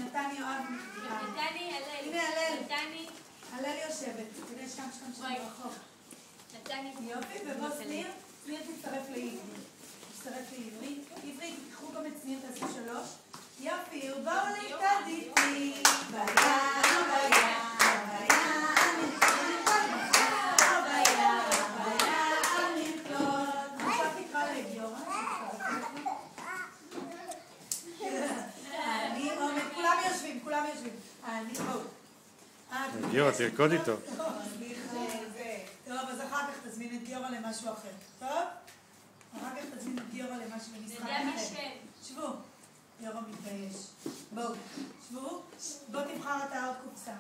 נתן יואב. נתני, הלל. הנה הלל. נתני. הלל יושבת. תראה שם ברחוב. נתני. יופי, ובוא שניר. שניר תצטרף לעברי. תצטרף לעברי. עברי, תיקחו גם את שניר, תעשו 3. יופי, ובואו להתעדיתי. כולם יושבים. גיורא, תרקוד איתו. טוב, אז אחר כך תזמין את גיורא למשהו אחר. טוב? אחר כך תזמין את גיורא למשהו למשחק אחר. שבו. גיורא מתבייש. בואו, שבו. בוא תבחר אתה עוד קופסה.